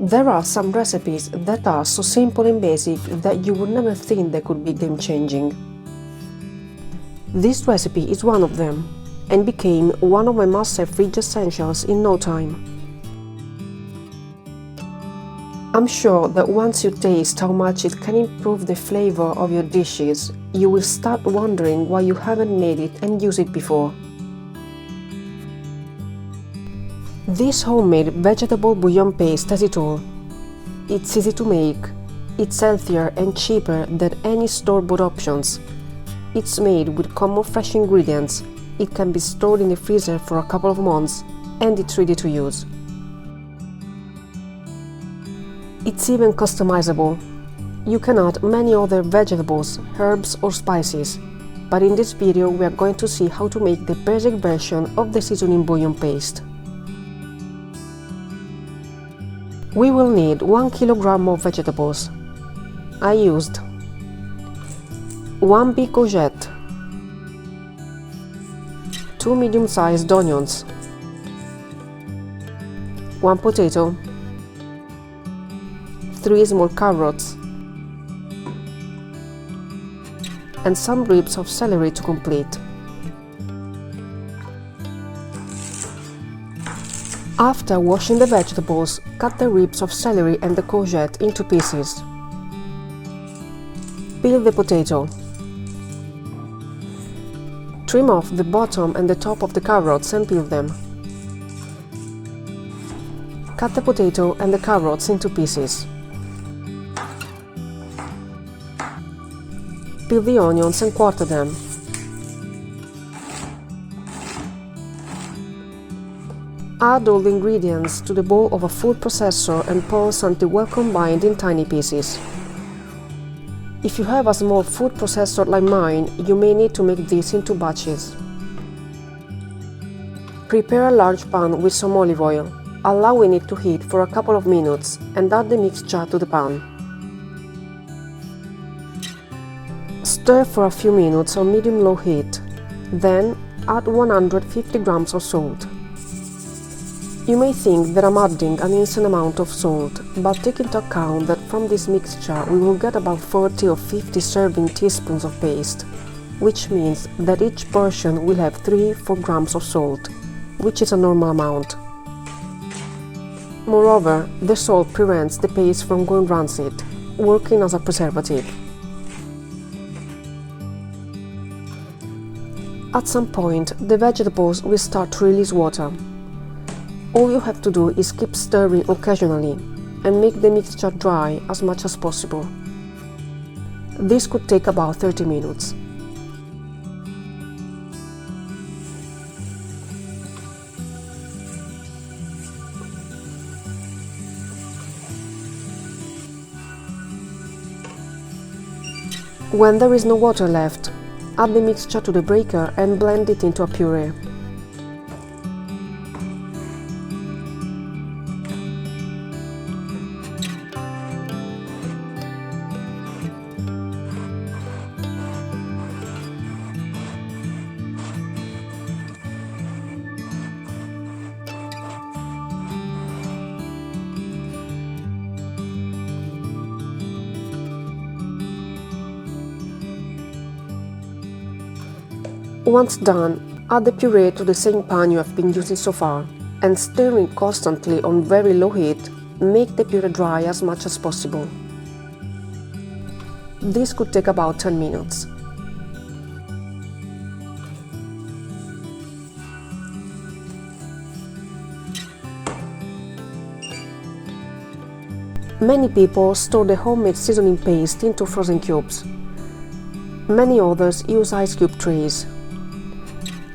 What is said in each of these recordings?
There are some recipes that are so simple and basic that you would never think they could be game-changing. This recipe is one of them, and became one of my must-have fridge essentials in no time. I'm sure that once you taste how much it can improve the flavor of your dishes, you will start wondering why you haven't made it and used it before. This homemade vegetable bouillon paste has it all. It's easy to make, it's healthier and cheaper than any store-bought options. It's made with common fresh ingredients, it can be stored in the freezer for a couple of months, and it's ready to use. It's even customizable. You can add many other vegetables, herbs or spices, but in this video we are going to see how to make the basic version of the seasoning bouillon paste. We will need 1 kilogram of vegetables. I used 1 big courgette, 2 medium-sized onions, 1 potato, 3 small carrots, and some ribs of celery to complete. After washing the vegetables, cut the ribs of celery and the courgette into pieces. Peel the potato. Trim off the bottom and the top of the carrots and peel them. Cut the potato and the carrots into pieces. Peel the onions and quarter them. Add all the ingredients to the bowl of a food processor and pulse until well combined in tiny pieces. If you have a small food processor like mine, you may need to make this into batches. Prepare a large pan with some olive oil, allowing it to heat for a couple of minutes, and add the mixture to the pan. Stir for a few minutes on medium-low heat, then add 150 grams of salt. You may think that I'm adding an insane amount of salt, but take into account that from this mixture we will get about 40 or 50 serving teaspoons of paste, which means that each portion will have 3-4 grams of salt, which is a normal amount. Moreover, the salt prevents the paste from going rancid, working as a preservative. At some point, the vegetables will start to release water. All you have to do is keep stirring occasionally and make the mixture dry as much as possible. This could take about 30 minutes. When there is no water left, add the mixture to the breaker and blend it into a puree. Once done, add the puree to the same pan you have been using so far, and stirring constantly on very low heat, make the puree dry as much as possible. This could take about 10 minutes. Many people store the homemade seasoning paste into frozen cubes. Many others use ice cube trays.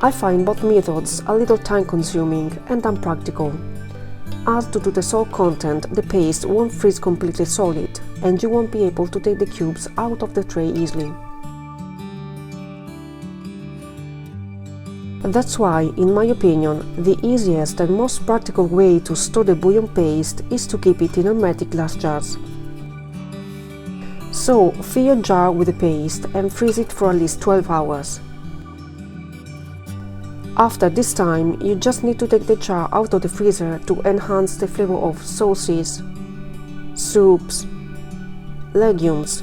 I find both methods a little time-consuming and unpractical, as due to the salt content the paste won't freeze completely solid and you won't be able to take the cubes out of the tray easily. That's why, in my opinion, the easiest and most practical way to store the bouillon paste is to keep it in hermetic glass jars. So, fill your jar with the paste and freeze it for at least 12 hours. After this time, you just need to take the jar out of the freezer to enhance the flavor of sauces, soups, legumes,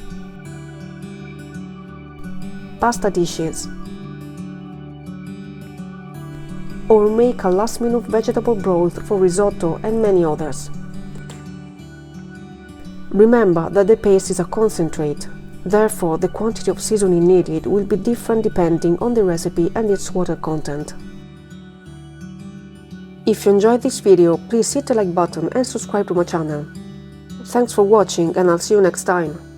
pasta dishes, or make a last-minute vegetable broth for risotto and many others. Remember that the paste is a concentrate, therefore the quantity of seasoning needed will be different depending on the recipe and its water content. If you enjoyed this video, please hit the like button and subscribe to my channel. Thanks for watching, and I'll see you next time.